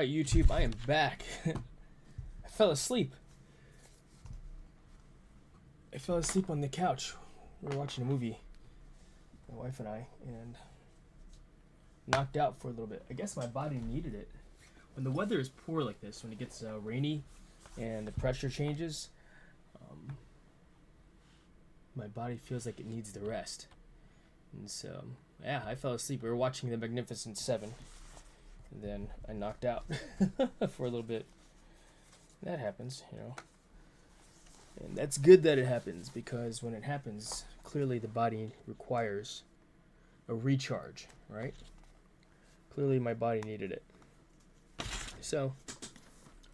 Alright, YouTube, I am back. I fell asleep. I fell asleep on the couch. We were watching a movie, my wife and I, and knocked out for a little bit. I guess my body needed it. When the weather is poor like this, when it gets rainy and the pressure changes, my body feels like it needs the rest. And so, yeah, I fell asleep. We were watching The Magnificent Seven. And then I knocked out for a little bit. That happens, you know. And that's good that it happens, because when it happens, clearly the body requires a recharge, right? Clearly my body needed it. So,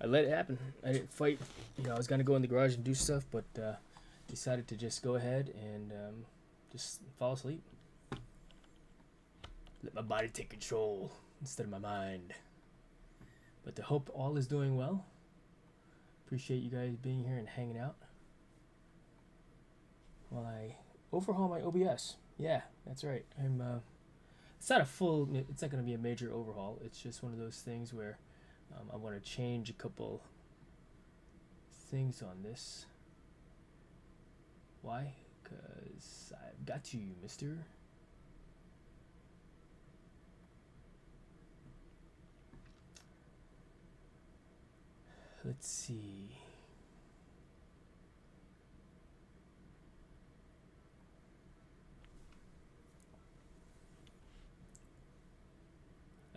I let it happen. I didn't fight. You know, I was going to go in the garage and do stuff, but decided to just go ahead and just fall asleep. Let my body take control instead of my mind. But I hope all is doing well. Appreciate you guys being here and hanging out while I overhaul my OBS. Yeah, that's right. It's not a full, it's not going to be a major overhaul. It's just one of those things where I want to change a couple things on this. Why? Because I've got you, mister. Let's see.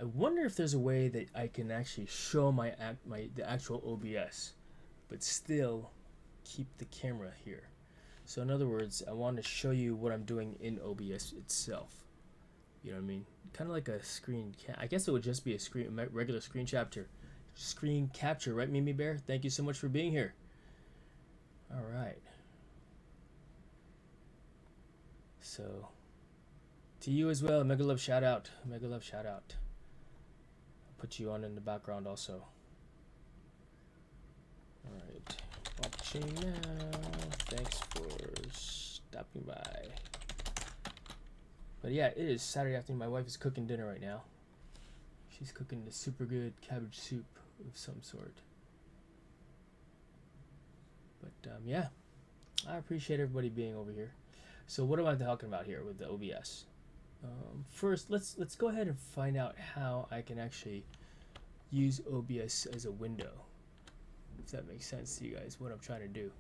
I wonder if there's a way that I can actually show the actual OBS, but still keep the camera here. So in other words, I want to show you what I'm doing in OBS itself. You know what I mean? Kind of like a screen. I guess it would just be a regular screen capture. Screen capture, right, Mimi Bear? Thank you so much for being here. All right. So, to you as well, Mega Love shout out. Mega Love shout out. I'll put you on in the background also. All right. Watching now. Thanks for stopping by. But yeah, it is Saturday afternoon. My wife is cooking dinner right now. She's cooking a super good cabbage soup of some sort. But yeah, I appreciate everybody being over here. So what am I talking about here with the OBS? First, let's go ahead and find out how I can actually use OBS as a window. If that makes sense to you guys, what I'm trying to do.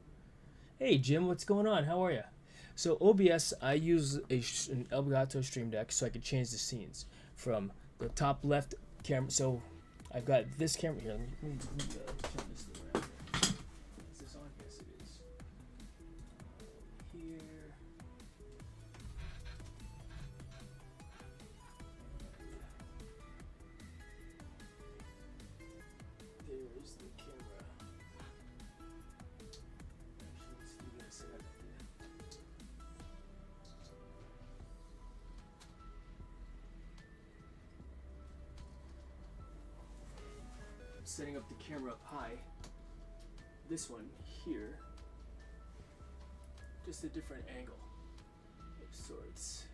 Hey Jim, what's going on? How are you? So OBS, I use an Elgato Stream Deck so I can change the scenes from the top left camera. So I've got this camera here. Let me turn this thing around. Is this on? Yes, it is. Here. There's the camera. Actually, let's do this. Setting up the camera up high. This one here, just a different angle of sorts.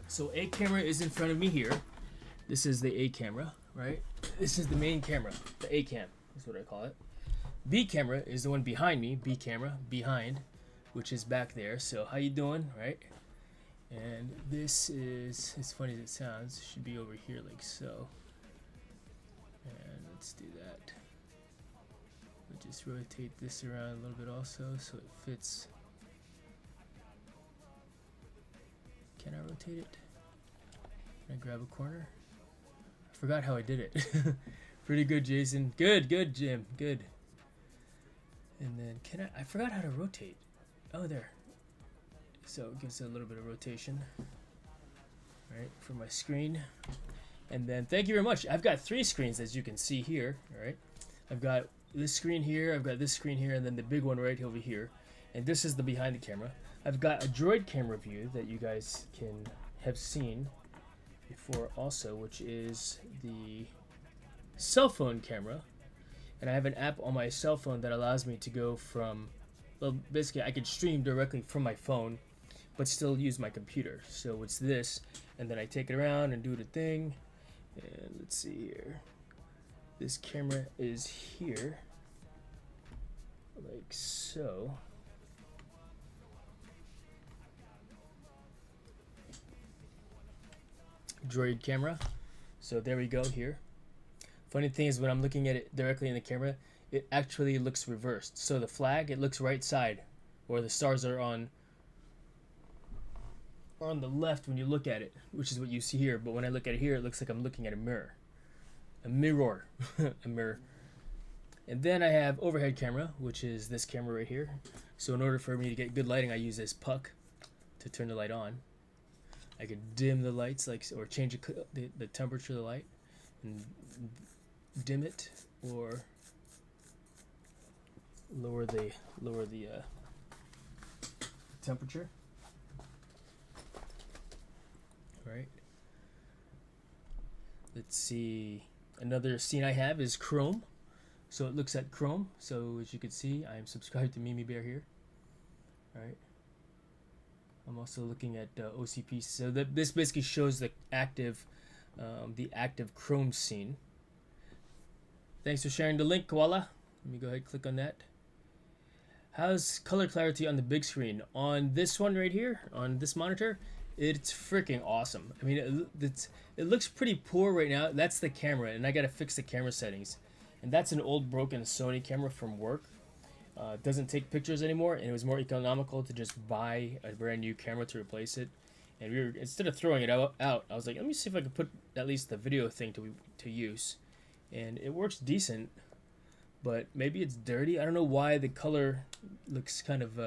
So A camera is in front of me here. This is the A camera, right? This is the main camera, the A cam is what I call it. B camera is the one behind me, B camera, behind, which is back there. So how you doing, right? And this is, as funny as it sounds, should be over here like so. And let's do that. We'll just rotate this around a little bit also so it fits. Can I rotate it? Can I grab a corner? I forgot how I did it. Pretty good, Jason. Good, good, Jim. Good. And then I forgot how to rotate. Oh, there. So it gives it a little bit of rotation, right, for my screen. And then thank you very much. I've got 3 screens, as you can see here, all right? I've got this screen here, I've got this screen here, and then the big one right over here. And this is the behind the camera. I've got a Droid camera view that you guys can have seen before also, which is the cell phone camera. And I have an app on my cell phone that allows me to go from, well, basically I can stream directly from my phone but still use my computer. So it's this, and then I take it around and do the thing. And let's see here. This camera is here, like so. Droid camera. So there we go here. Funny thing is when I'm looking at it directly in the camera, it actually looks reversed. So the flag, it looks right side, or the stars are on the left when you look at it, which is what you see here. But when I look at it here, it looks like I'm looking at a mirror. A mirror. A mirror. And then I have overhead camera, which is this camera right here. So in order for me to get good lighting, I use this puck to turn the light on. I could dim the lights, like, or change the temperature of the light, and dim it, or lower the temperature. Right. Let's see. Another scene I have is Chrome. So it looks at Chrome. So as you can see, I am subscribed to Mimi Bear here. All right. I'm also looking at OCP. So this basically shows the active Chrome scene. Thanks for sharing the link, Koala. Let me go ahead and click on that. How's color clarity on the big screen? On this one right here, on this monitor, it's freaking awesome. I mean, it looks pretty poor right now. That's the camera, and I gotta fix the camera settings. And that's an old broken Sony camera from work. It doesn't take pictures anymore, and it was more economical to just buy a brand new camera to replace it. And instead of throwing it out, I was like, let me see if I can put at least the video thing to use. And it works decent, but maybe it's dirty. I don't know why the color looks kind of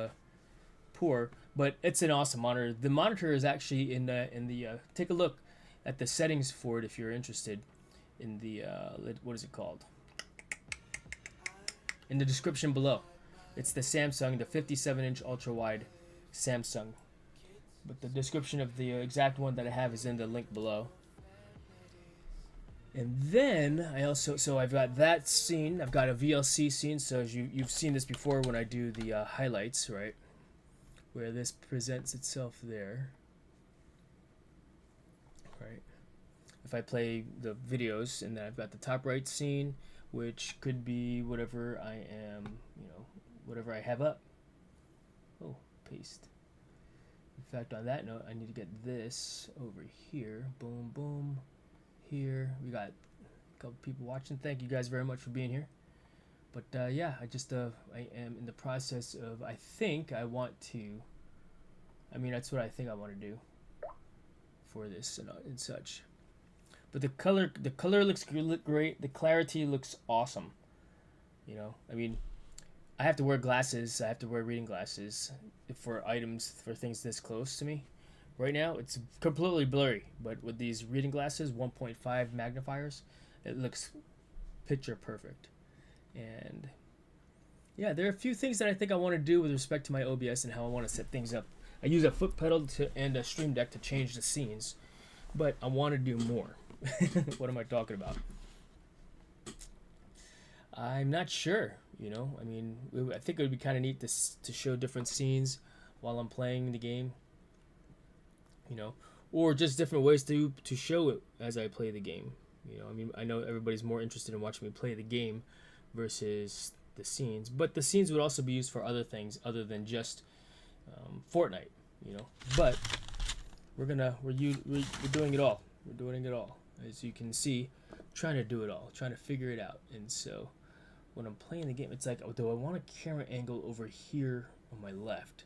poor, but it's an awesome monitor. The monitor is actually in the take a look at the settings for it if you're interested. In the what is it called? In the description below. It's the Samsung, the 57-inch ultra-wide Samsung. But the description of the exact one that I have is in the link below. And then I also, so I've got that scene. I've got a VLC scene. So as you've seen this before when I do the highlights, right? Where this presents itself there. Right. If I play the videos, and then I've got the top right scene, which could be whatever I am, whatever I have up. Oh, paste. In fact, on that note, I need to get this over here. Boom, boom. Here. We got a couple people watching. Thank you guys very much for being here. But yeah, I am in the process of, I think I want to, that's what I think I want to do for this and such. But the color looks great. The clarity looks awesome. I have to wear glasses. I have to wear reading glasses for things this close to me. Right now, it's completely blurry. But with these reading glasses, 1.5 magnifiers, it looks picture perfect. And yeah, there are a few things that I think I want to do with respect to my OBS and how I want to set things up. I use a foot pedal and a stream deck to change the scenes, but I want to do more. What am I talking about? I'm not sure. I think it would be kind of neat to show different scenes while I'm playing the game. Or just different ways to show it as I play the game. I know everybody's more interested in watching me play the game versus the scenes, but the scenes would also be used for other things other than just Fortnite. But we're doing it all. We're doing it all. As you can see, trying to do it all, trying to figure it out. And so when I'm playing the game, it's like, do I want a camera angle over here on my left?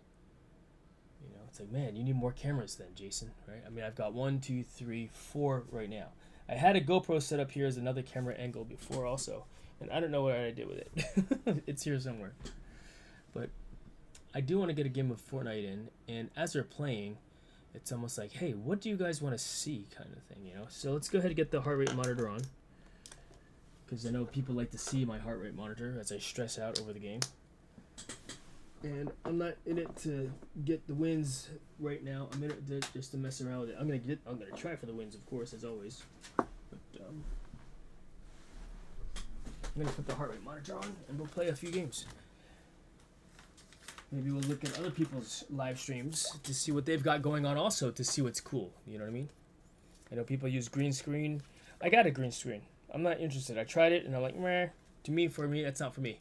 It's like, man, you need more cameras then, Jason, right? I've got 1, 2, 3, 4 right now. I had a GoPro set up here as another camera angle before also, and I don't know what I did with it. It's here somewhere. But I do want to get a game of Fortnite in, and as they're playing, it's almost like, hey, what do you guys want to see kind of thing, So let's go ahead and get the heart rate monitor on, because I know people like to see my heart rate monitor as I stress out over the game. And I'm not in it to get the wins right now. I'm in it just to mess around with it. I'm gonna try for the wins, of course, as always. But I'm gonna put the heart rate monitor on and we'll play a few games. Maybe we'll look at other people's live streams to see what they've got going on also, to see what's cool. You know what I mean? I know people use green screen. I got a green screen. I'm not interested. I tried it and I'm like, meh. To me, for me, that's not for me.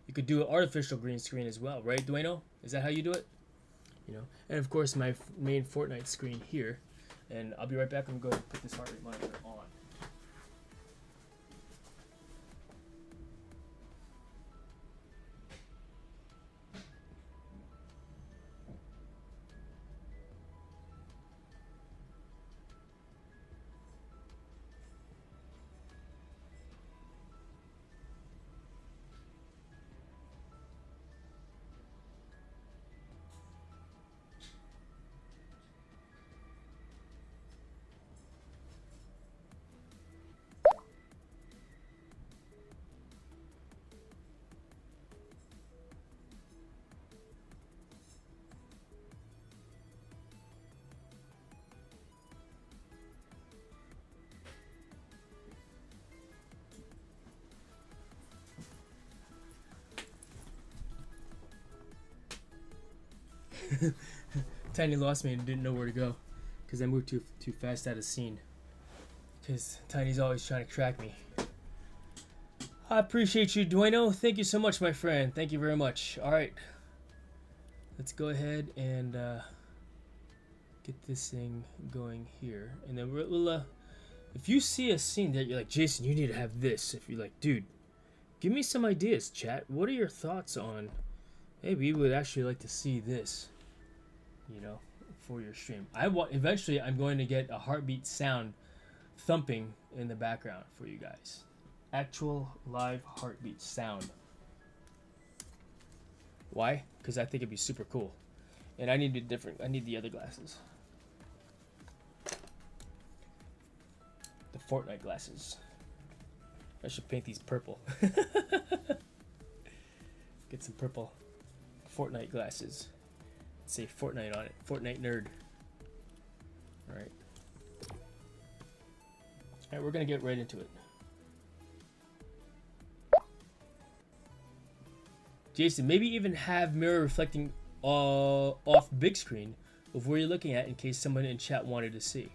You could do an artificial green screen as well, right, Dueno? Is that how you do it? You know, and of course my main Fortnite screen here. And I'll be right back. I'm going to put this heart rate monitor on. Tiny lost me and didn't know where to go because I moved too fast out of scene. Because Tiny's always trying to track me. I appreciate you, Dueno. Thank you so much, my friend. Thank you very much. All right, let's go ahead and get this thing going here, and then we'll if you see a scene that you're like, Jason, you need to have this. If you're like, dude, give me some ideas, chat. What are your thoughts on? Maybe we would actually like to see this. You know, for your stream. Eventually I'm going to get a heartbeat sound thumping in the background for you guys. Actual live heartbeat sound. Why? Because I think it'd be super cool. And I need the other glasses. The Fortnite glasses. I should paint these purple. Get some purple Fortnite glasses. Say Fortnite on it. Fortnite nerd. Alright. Alright, we're gonna get right into it. Jason, maybe even have mirror reflecting off big screen of where you're looking at in case someone in chat wanted to see.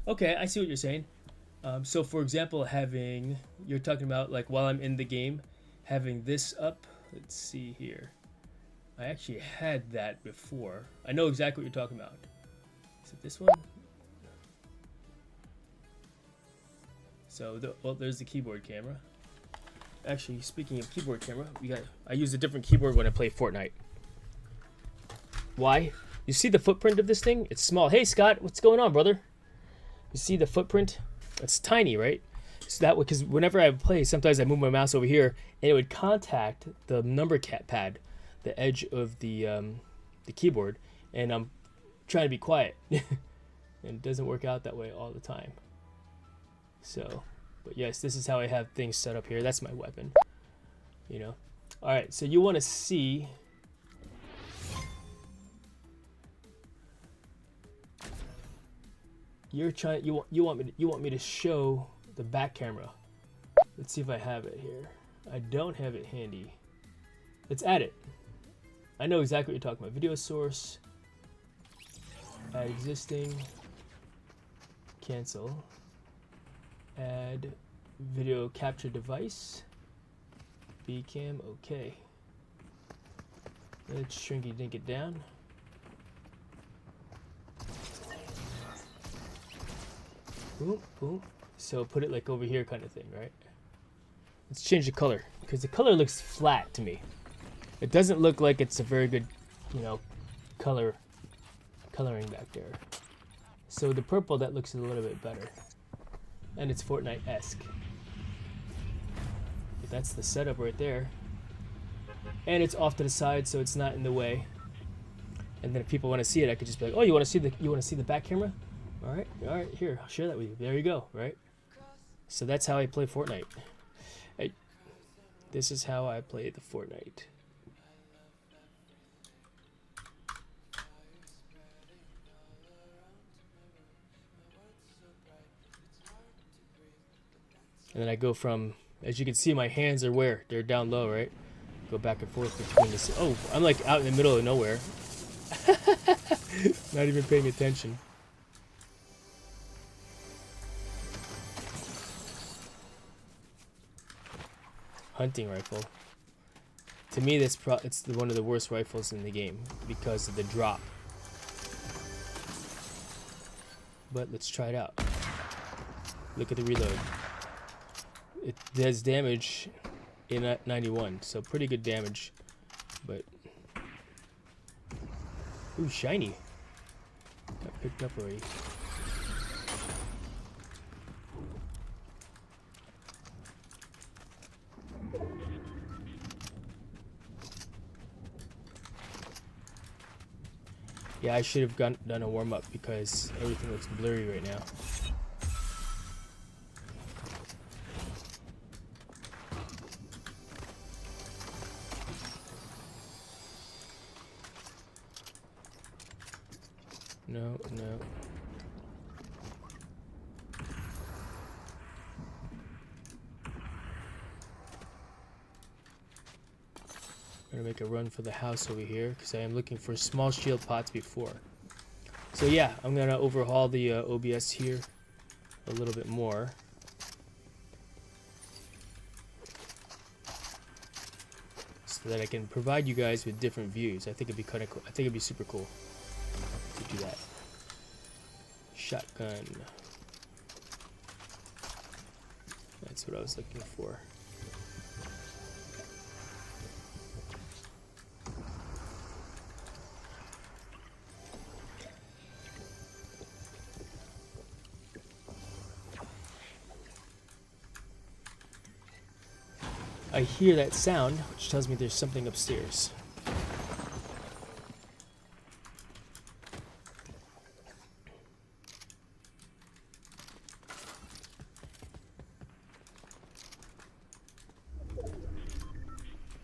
Okay, I see what you're saying. So for example, you're talking about like while I'm in the game, having this up. Let's see here. I actually had that before. I know exactly what you're talking about. Is it this one? So, there's the keyboard camera. Actually, speaking of keyboard camera, I use a different keyboard when I play Fortnite. Why? You see the footprint of this thing? It's small. Hey, Scott, what's going on, brother? You see the footprint? It's tiny, right? So that because whenever I play, sometimes I move my mouse over here, and it would contact the number pad, the edge of the keyboard, and I'm trying to be quiet and it doesn't work out that way all the time. So, but yes, this is how I have things set up here. That's my weapon, you know. All right, so you want to see you want me to show the back camera. Let's see if I have it here. I don't have it handy. Let's add it. I know exactly what you're talking about. Video source, add existing, cancel, add video capture device, Bcam, okay. Let's shrinky dink it down. Boom, boom. So put it like over here kind of thing, right? Let's change the color because the color looks flat to me. It doesn't look like it's a very good, you know, coloring back there. So the purple, that looks a little bit better. And it's Fortnite-esque. But that's the setup right there. And it's off to the side, so it's not in the way. And then if people want to see it, I could just be like, "Oh, you want to see the back camera? All right, here, I'll share that with you." There you go, right? So that's how I play Fortnite. This is how I play the Fortnite. And then I go from, as you can see, my hands are where? They're down low, right? Go back and forth between the... Oh, I'm like out in the middle of nowhere. Not even paying attention. Hunting rifle. To me, it's one of the worst rifles in the game because of the drop. But let's try it out. Look at the reload. It does damage in 91, so pretty good damage. But ooh, shiny. Got picked up already. Yeah, I should have done a warm-up because everything looks blurry right now. No. I'm gonna make a run for the house over here because I am looking for small shield pots before. So yeah, I'm gonna overhaul the OBS here a little bit more. So that I can provide you guys with different views. I think it'd be kind of cool. I think it'd be super cool to do that. Shotgun. That's what I was looking for. I hear that sound, which tells me there's something upstairs.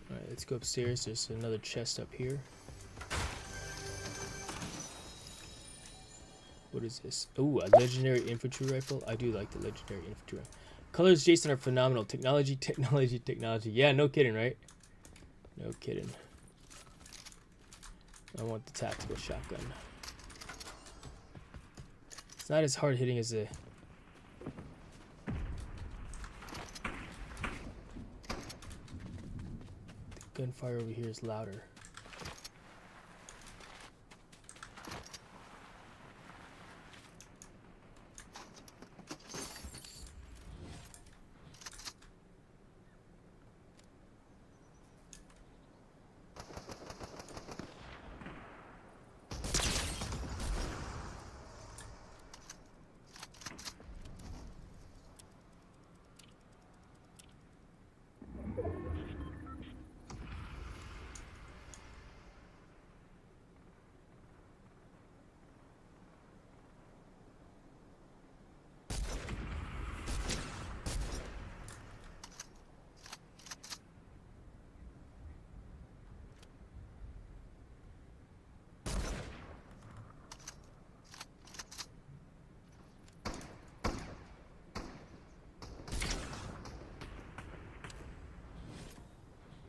Alright, let's go upstairs. There's another chest up here. What is this? Ooh, a legendary infantry rifle. I do like the legendary infantry rifle. Colors, Jason, are phenomenal. Technology. Yeah, no kidding, right? No kidding. I want the tactical shotgun. It's not as hard hitting as the... gunfire over here is louder.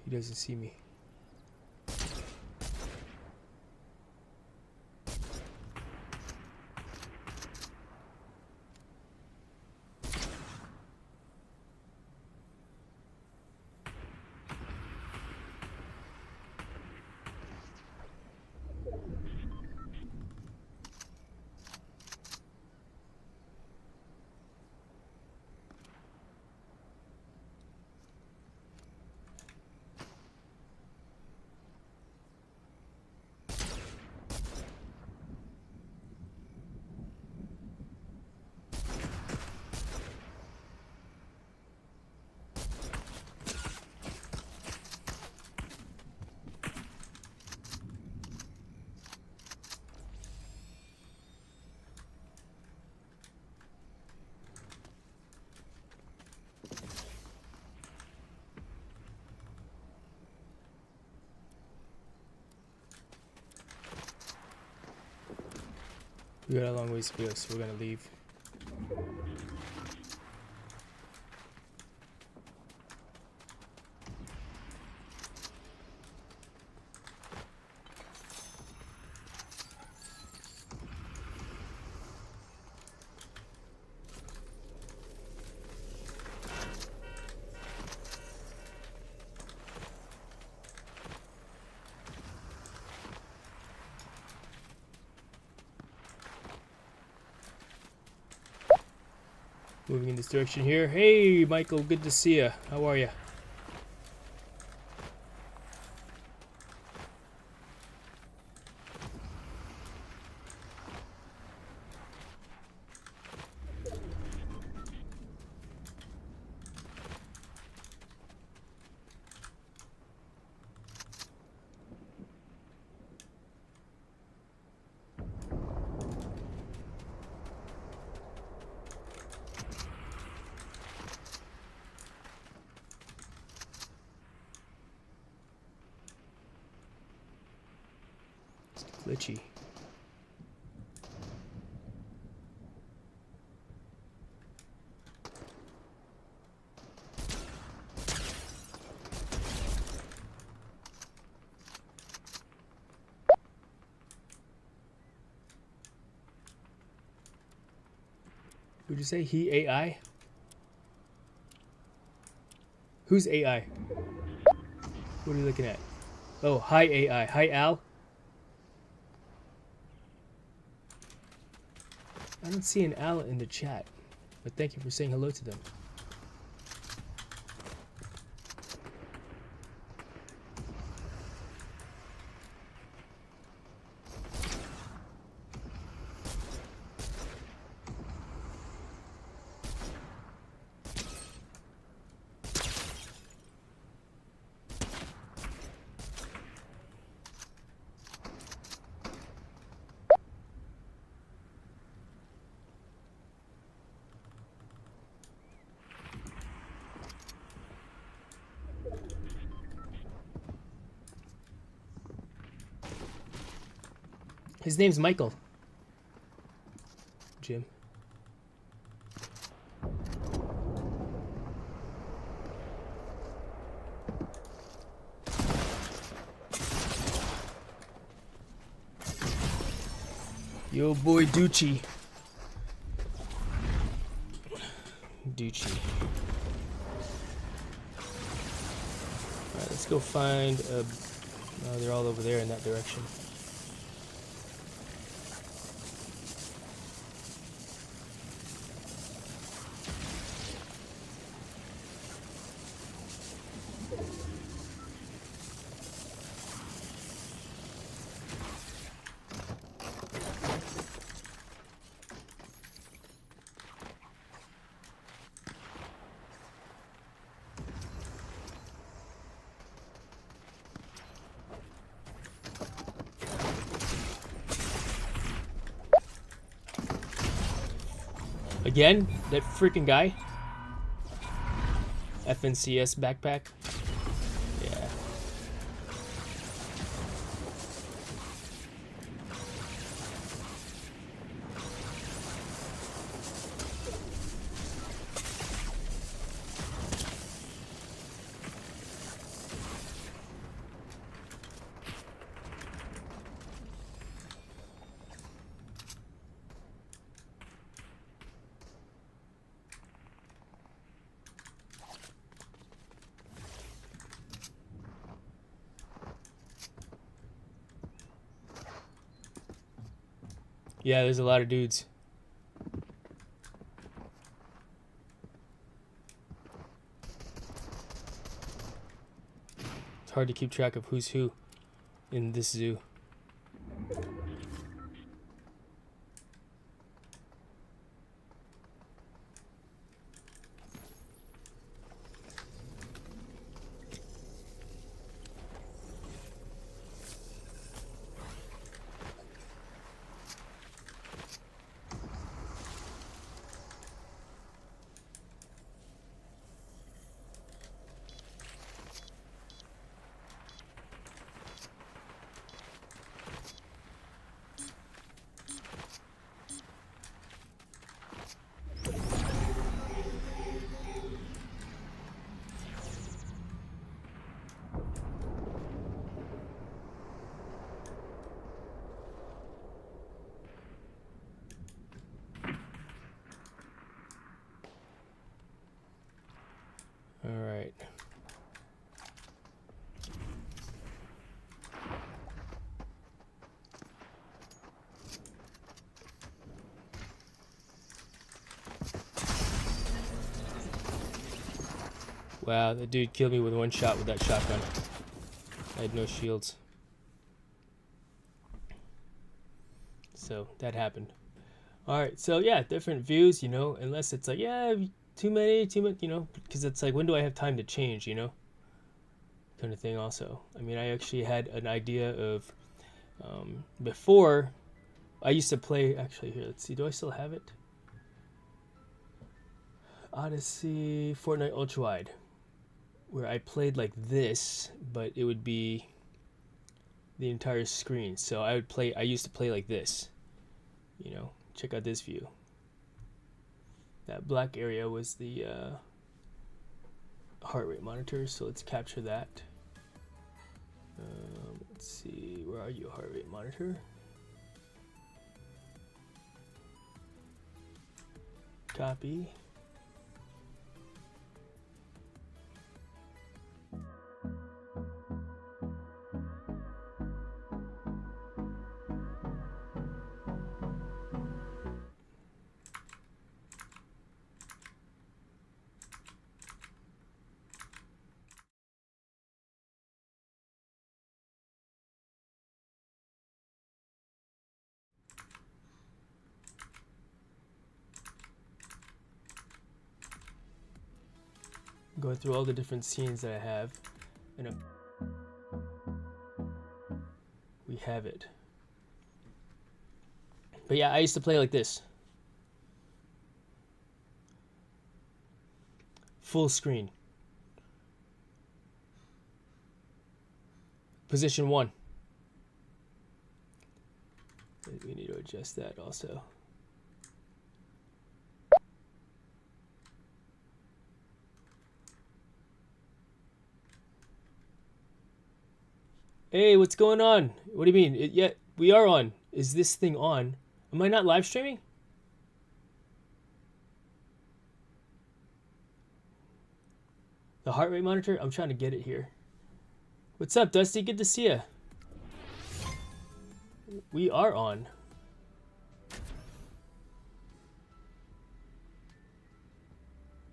He doesn't see me. We got a long ways to go, so we're gonna leave. Moving in this direction here. Hey, Michael, good to see you. How are you? Glitchy. Would you say he AI? Who's AI? What are you looking at? Oh, hi AI. Hi Al. I don't see an Al in the chat, but thank you for saying hello to them. His name's Michael. Jim. Yo, boy, Ducci. Ducci. Alright, let's go find a... Oh, they're all over there in that direction. Again? That freaking guy? FNCS backpack? Yeah. Yeah, there's a lot of dudes. It's hard to keep track of who's who in this zoo. Wow, the dude killed me with one shot with that shotgun. I had no shields. So that happened. Alright, so yeah, different views, you know, unless it's like, yeah, too many, you know, because it's like, when do I have time to change, you know? Kind of thing also. I mean, I actually had an idea of, before, I used to play, actually here, let's see, do I still have it? Odyssey, Fortnite Ultra Wide, where I played like this, but it would be the entire screen. So I used to play like this, you know, check out this view. That black area was the heart rate monitor, so let's capture that. Let's see, where are you, heart rate monitor? Copy. Go through all the different scenes that I have, and we have it. But yeah, I used to play like this. Full screen. Position 1. We need to adjust that also. Hey, what's going on? What do you mean? Yeah, we are on. Is this thing on? Am I not live streaming? The heart rate monitor? I'm trying to get it here. What's up, Dusty? Good to see you. We are on.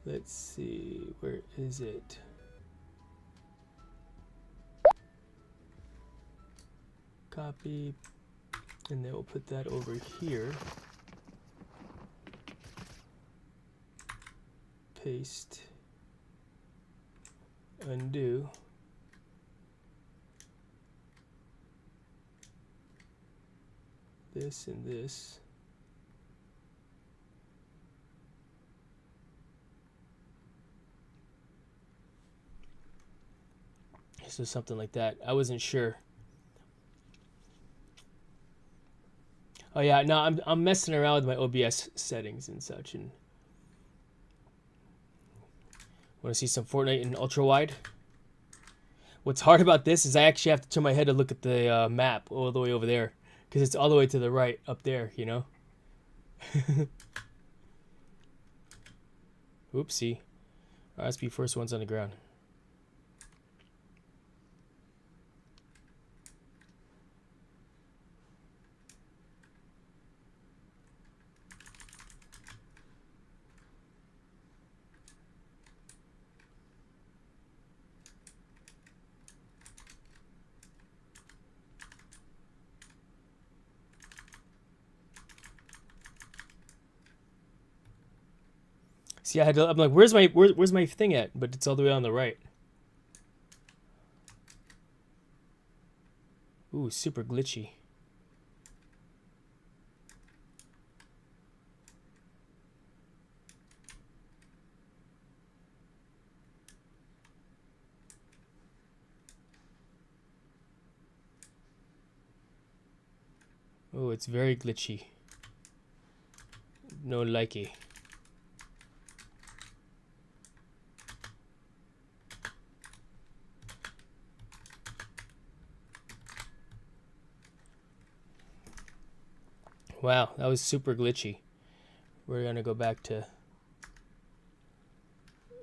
Let's see. Where is it? Copy. And then we'll put that over here. Paste. Undo. This and this. So something like that. I wasn't sure. Oh yeah, no, I'm messing around with my OBS settings and such, and want to see some Fortnite in ultra wide. What's hard about this is I actually have to turn my head to look at the map all the way over there, because it's all the way to the right up there, you know. Oopsie. RSP first one's on the ground. See, I'm like, where's my thing at? But it's all the way on the right. Ooh, super glitchy. Oh, it's very glitchy. No likey. Wow, that was super glitchy. We're gonna go back to,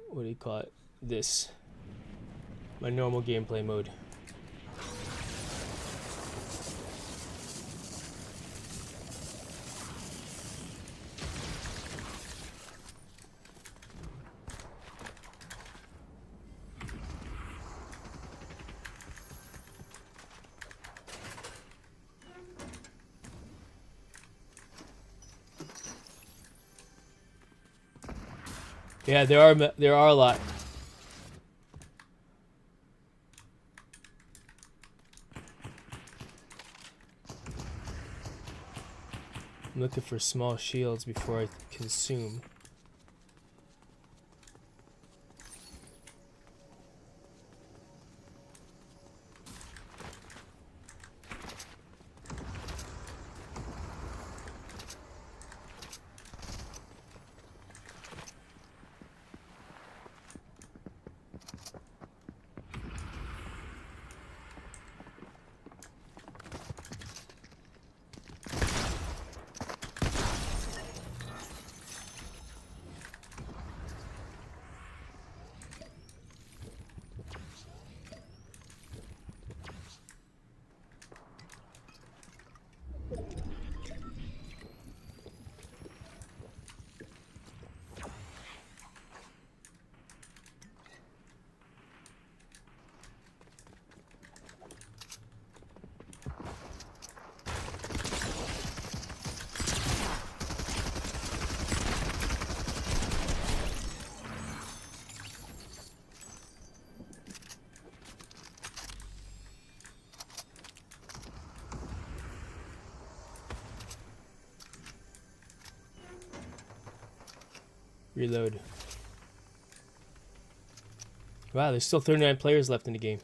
what do you call it? This. My normal gameplay mode. Yeah, there are a lot. I'm looking for small shields before I consume. Reload. Wow, there's still 39 players left in the game.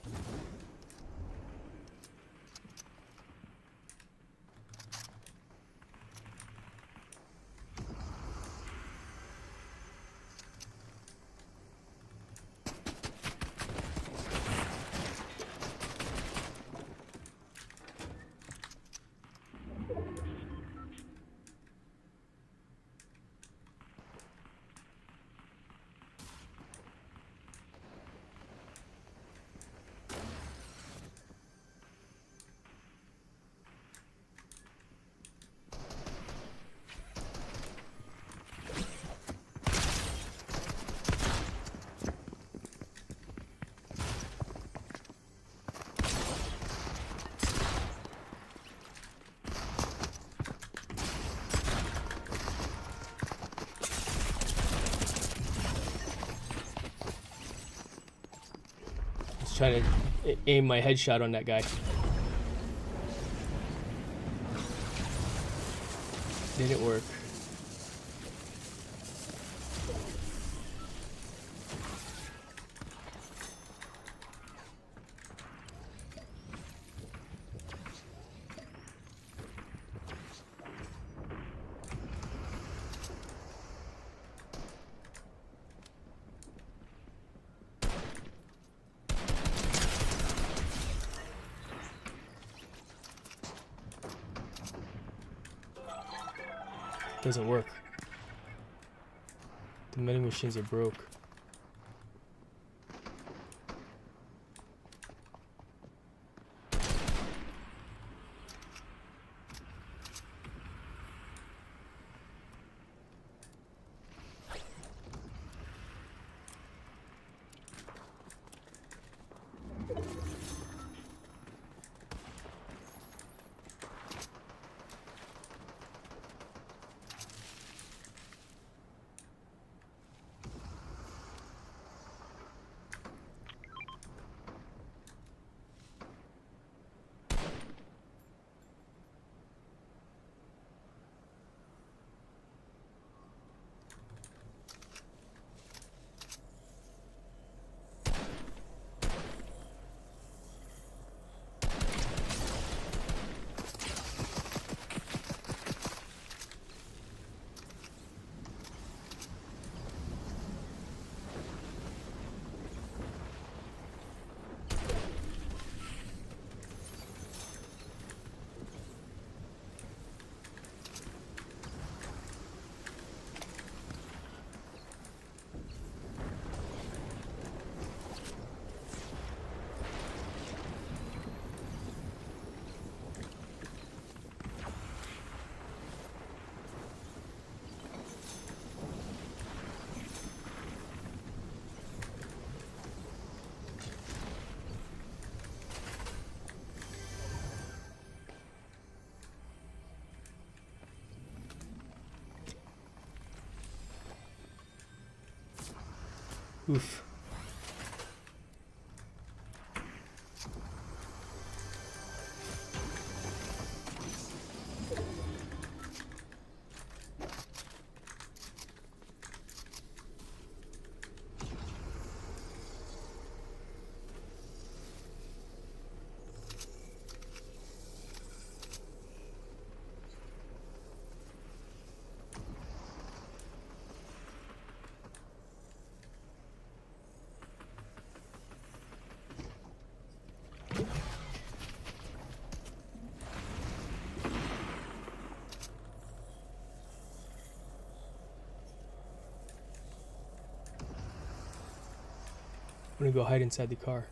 Trying to aim my headshot on that guy. Didn't work. Doesn't work. The vending machines are broke. Oof. I'm gonna go hide inside the car.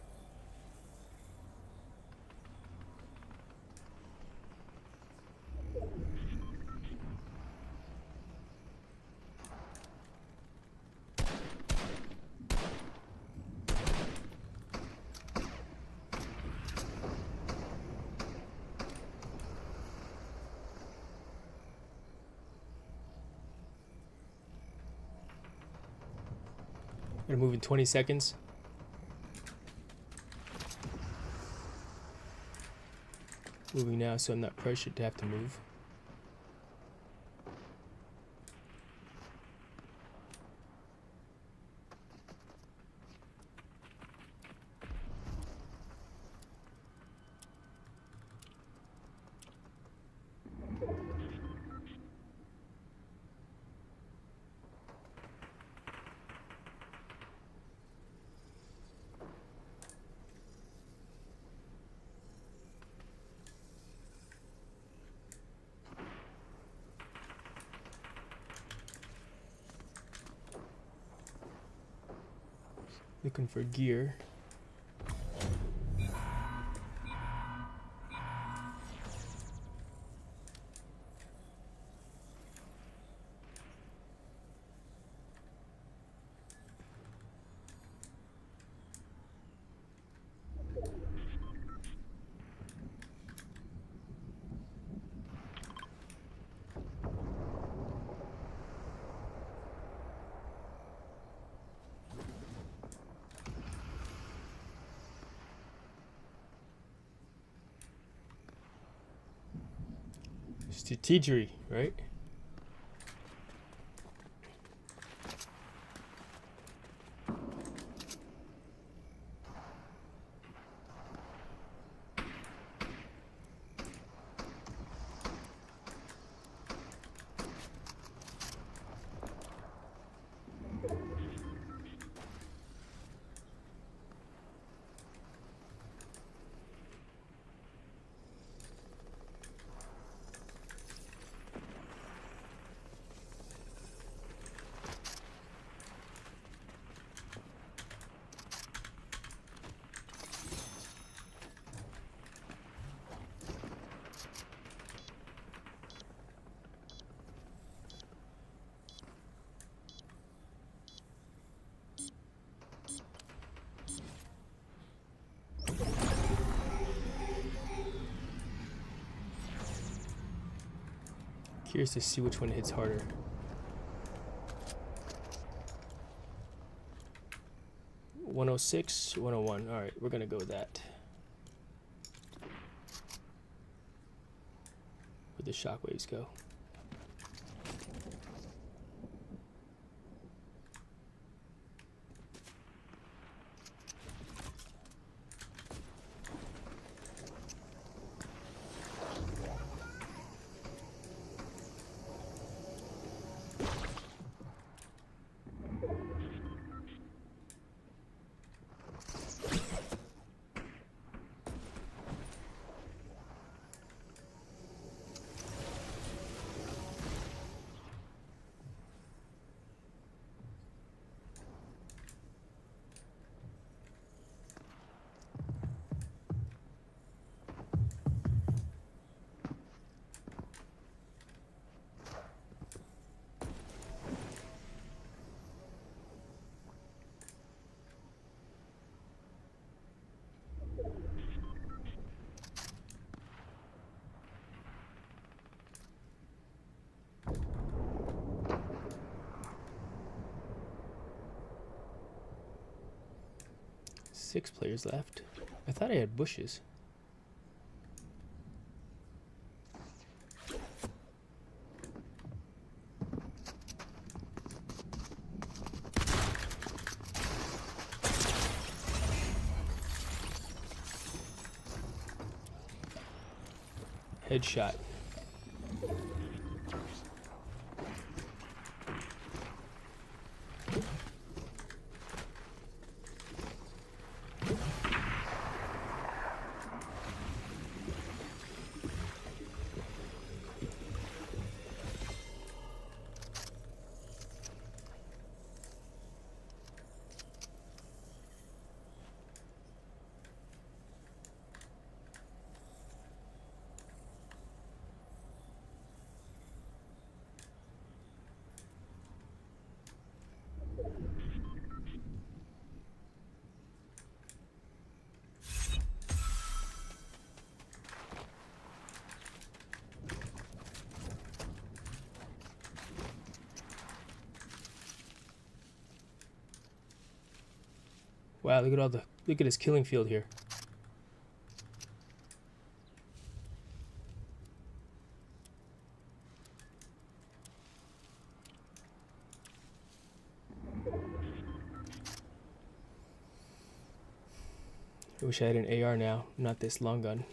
Gonna move in 20 seconds. Moving now, so I'm not pressured to have to move. Looking for gear. Strategery, right? Curious to see which one hits harder. $106, $101. All right, we're gonna go with that. Where'd the shockwaves go? 6 players left. I thought I had bushes. Headshot. Wow, look at his killing field here. I wish I had an AR now, not this long gun.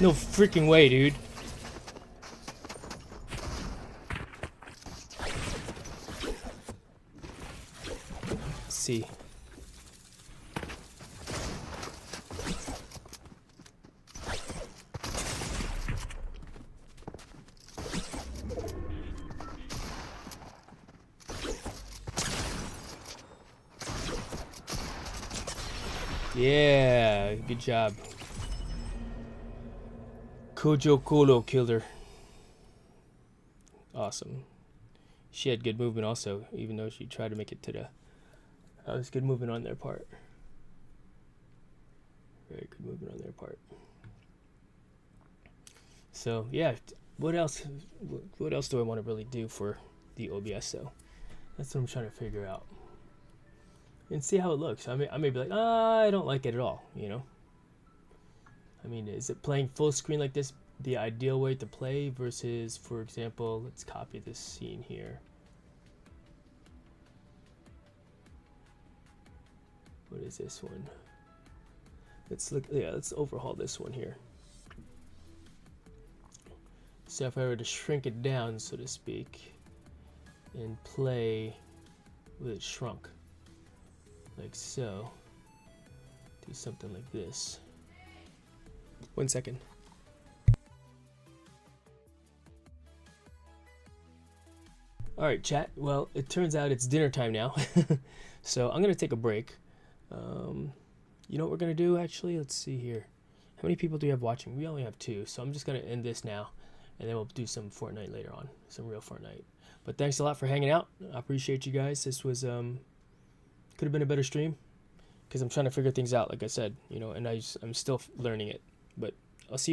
No freaking way, dude. Let's see. Yeah, good job. Kojo Kolo killed her. Awesome. She had good movement also, even though she tried to make it to the... That was good movement on their part. Very good movement on their part. So, yeah. What else do I want to really do for the OBS, though? That's what I'm trying to figure out. And see how it looks. I may be like, I don't like it at all, you know? I mean, is it playing full screen like this the ideal way to play versus, for example, let's copy this scene here. What is this one? Let's look, yeah, let's overhaul this one here. So if I were to shrink it down, so to speak, and play with it shrunk, like so, do something like this. 1 second. All right, chat. Well, it turns out it's dinner time now, so I'm gonna take a break. You know what we're gonna do? Actually, let's see here. How many people do we have watching? We only have 2, so I'm just gonna end this now, and then we'll do some Fortnite later on, some real Fortnite. But thanks a lot for hanging out. I appreciate you guys. This was could have been a better stream because I'm trying to figure things out, like I said, you know, and I'm still learning it. But I'll see you.